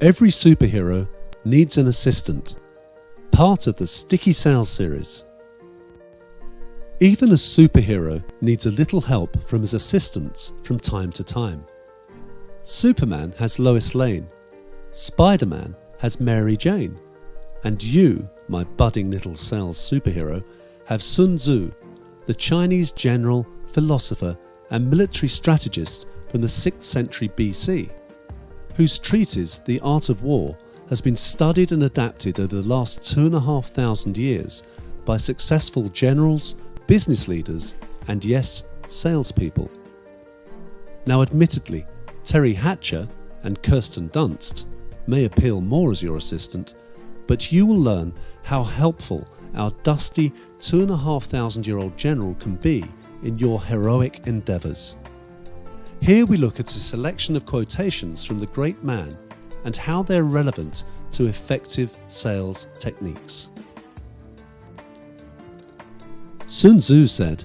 Every superhero needs an assistant, part of the Sticky Sales series. Even a superhero needs a little help from his assistants from time to time. Superman has Lois Lane, Spider-Man has Mary Jane, and you, my budding little sales superhero, have Sun Tzu, the Chinese general, philosopher and military strategist from the 6th century BC, whose treatise, The Art of War, has been studied and adapted over the last 2,500 years by successful generals, business leaders, and yes, salespeople. Now admittedly, Terry Hatcher and Kirsten Dunst may appeal more as your assistant, but you will learn how helpful our dusty 2,500-year-old general can be in your heroic endeavours. Here we look at a selection of quotations from the great man and how they're relevant to effective sales techniques. Sun Tzu said,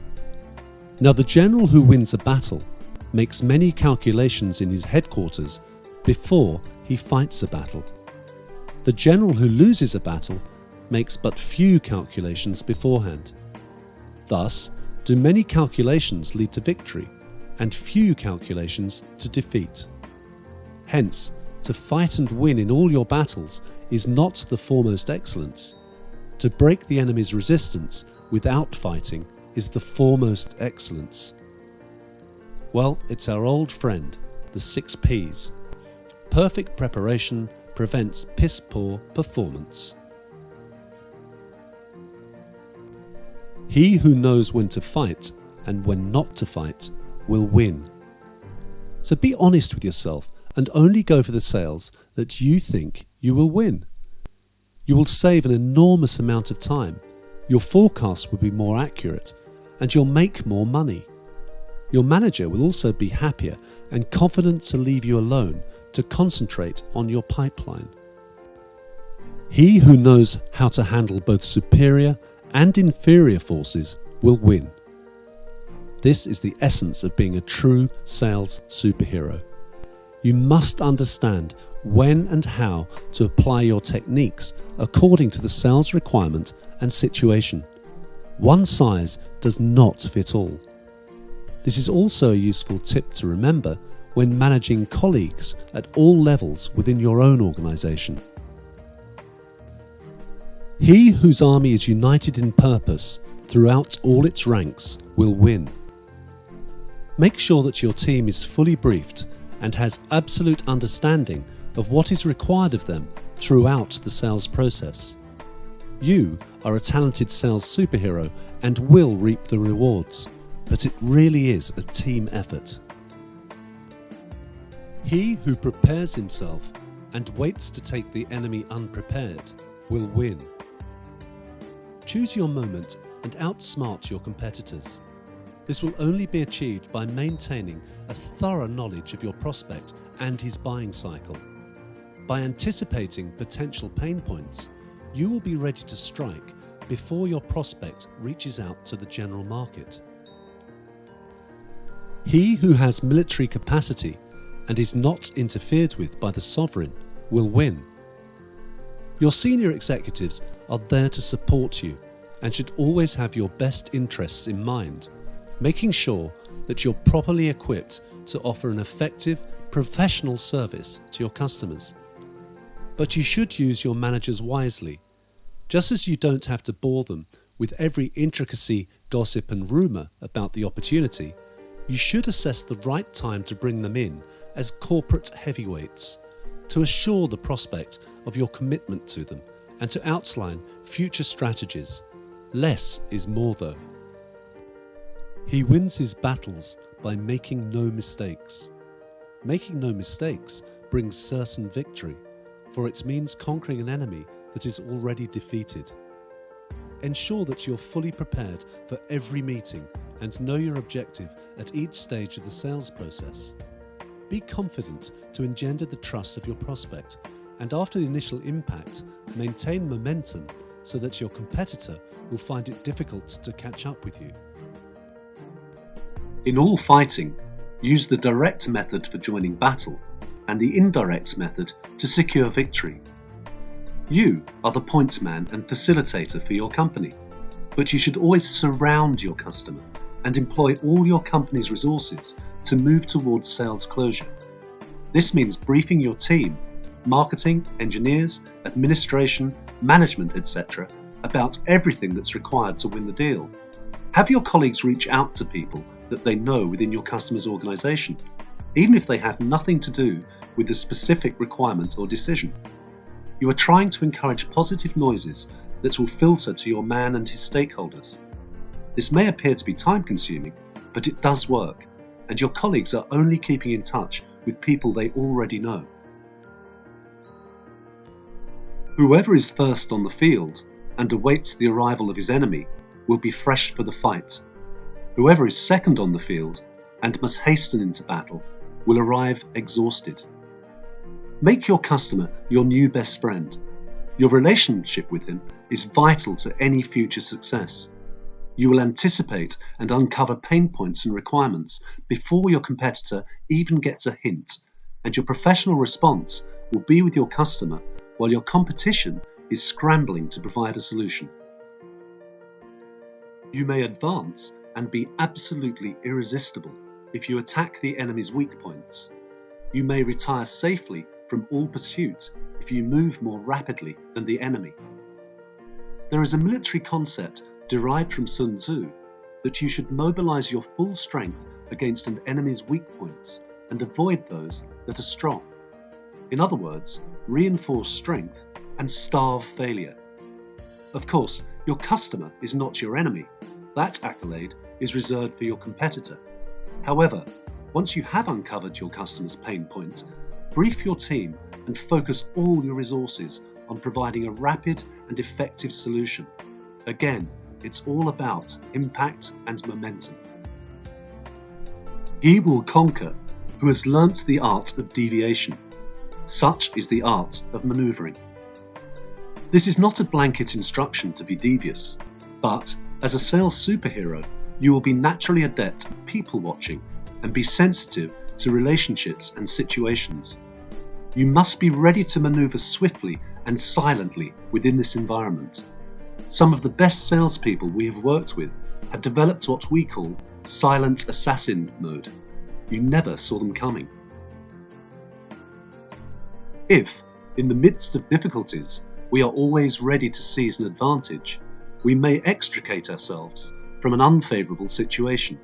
"Now the general who wins a battle makes many calculations in his headquarters before he fights a battle. The general who loses a battle makes but few calculations beforehand. Thus, do many calculations lead to victory, and few calculations to defeat. Hence, to fight and win in all your battles is not the foremost excellence. To break the enemy's resistance without fighting is the foremost excellence." Well, it's our old friend, the 6 Ps. Perfect preparation prevents piss-poor performance. He who knows when to fight and when not to fight will win. So be honest with yourself and only go for the sales that you think you will win. You will save an enormous amount of time, your forecasts will be more accurate, and you'll make more money. Your manager will also be happier and confident to leave you alone to concentrate on your pipeline. He who knows how to handle both superior and inferior forces will win. This is the essence of being a true sales superhero. You must understand when and how to apply your techniques according to the sales requirement and situation. One size does not fit all. This is also a useful tip to remember when managing colleagues at all levels within your own organization. He whose army is united in purpose throughout all its ranks will win. Make sure that your team is fully briefed and has absolute understanding of what is required of them throughout the sales process. You are a talented sales superhero and will reap the rewards, but it really is a team effort. He who prepares himself and waits to take the enemy unprepared will win. Choose your moment and outsmart your competitors. This will only be achieved by maintaining a thorough knowledge of your prospect and his buying cycle. By anticipating potential pain points, you will be ready to strike before your prospect reaches out to the general market. He who has military capacity and is not interfered with by the sovereign will win. Your senior executives are there to support you and should always have your best interests in mind, making sure that you're properly equipped to offer an effective, professional service to your customers. But you should use your managers wisely. Just as you don't have to bore them with every intricacy, gossip and rumour about the opportunity, you should assess the right time to bring them in as corporate heavyweights, to assure the prospect of your commitment to them and to outline future strategies. Less is more though. He wins his battles by making no mistakes. Making no mistakes brings certain victory, for it means conquering an enemy that is already defeated. Ensure that you're fully prepared for every meeting and know your objective at each stage of the sales process. Be confident to engender the trust of your prospect, and after the initial impact, maintain momentum so that your competitor will find it difficult to catch up with you. In all fighting, use the direct method for joining battle, and the indirect method to secure victory. You are the points man and facilitator for your company, but you should always surround your customer and employ all your company's resources to move towards sales closure. This means briefing your team, marketing, engineers, administration, management, etc., about everything that's required to win the deal. Have your colleagues reach out to people that they know within your customer's organization, even if they have nothing to do with the specific requirement or decision. You are trying to encourage positive noises that will filter to your man and his stakeholders. This may appear to be time-consuming, but it does work, and your colleagues are only keeping in touch with people they already know. Whoever is first on the field and awaits the arrival of his enemy will be fresh for the fight. Whoever is second on the field and must hasten into battle will arrive exhausted. Make your customer your new best friend. Your relationship with him is vital to any future success. You will anticipate and uncover pain points and requirements before your competitor even gets a hint, and your professional response will be with your customer while your competition is scrambling to provide a solution. You may advance and be absolutely irresistible if you attack the enemy's weak points. You may retire safely from all pursuit if you move more rapidly than the enemy. There is a military concept derived from Sun Tzu that you should mobilize your full strength against an enemy's weak points and avoid those that are strong. In other words, reinforce strength and starve failure. Of course, your customer is not your enemy. That accolade is reserved for your competitor. However, once you have uncovered your customer's pain point, brief your team and focus all your resources on providing a rapid and effective solution. Again, it's all about impact and momentum. He will conquer who has learnt the art of deviation. Such is the art of maneuvering. This is not a blanket instruction to be devious, but as a sales superhero, you will be naturally adept at people watching and be sensitive to relationships and situations. You must be ready to maneuver swiftly and silently within this environment. Some of the best salespeople we have worked with have developed what we call silent assassin mode. You never saw them coming. If, in the midst of difficulties, we are always ready to seize an advantage, we may extricate ourselves from an unfavourable situation.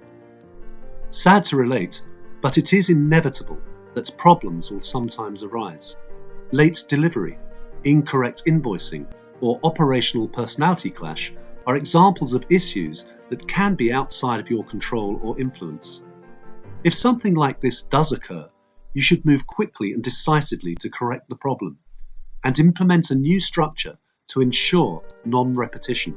Sad to relate, but it is inevitable that problems will sometimes arise. Late delivery, incorrect invoicing, or operational personality clash are examples of issues that can be outside of your control or influence. If something like this does occur, you should move quickly and decisively to correct the problem and implement a new structure to ensure non-repetition.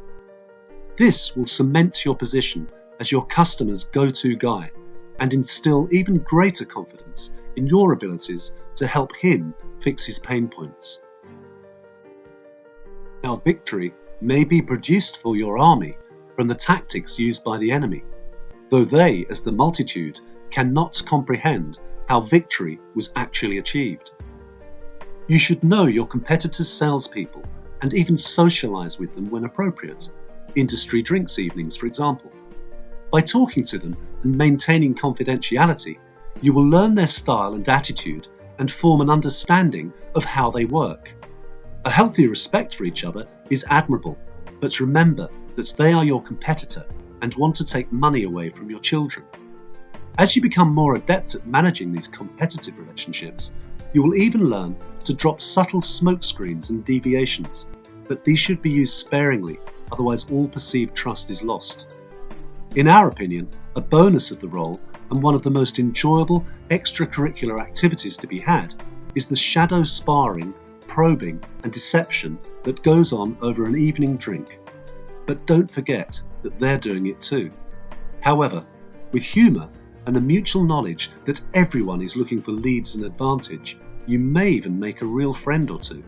This will cement your position as your customer's go-to guy and instill even greater confidence in your abilities to help him fix his pain points. Now, victory may be produced for your army from the tactics used by the enemy, though they, as the multitude, cannot comprehend how victory was actually achieved. You should know your competitors' salespeople and even socialize with them when appropriate, industry drinks evenings, for example. By talking to them and maintaining confidentiality, you will learn their style and attitude and form an understanding of how they work. A healthy respect for each other is admirable, but remember that they are your competitor and want to take money away from your children. As you become more adept at managing these competitive relationships, you will even learn to drop subtle smokescreens and deviations, but these should be used sparingly, otherwise all perceived trust is lost. In our opinion, a bonus of the role and one of the most enjoyable extracurricular activities to be had is the shadow sparring, probing and deception that goes on over an evening drink. But don't forget that they're doing it too. However, with humour and the mutual knowledge that everyone is looking for leads and advantage, you may even make a real friend or two.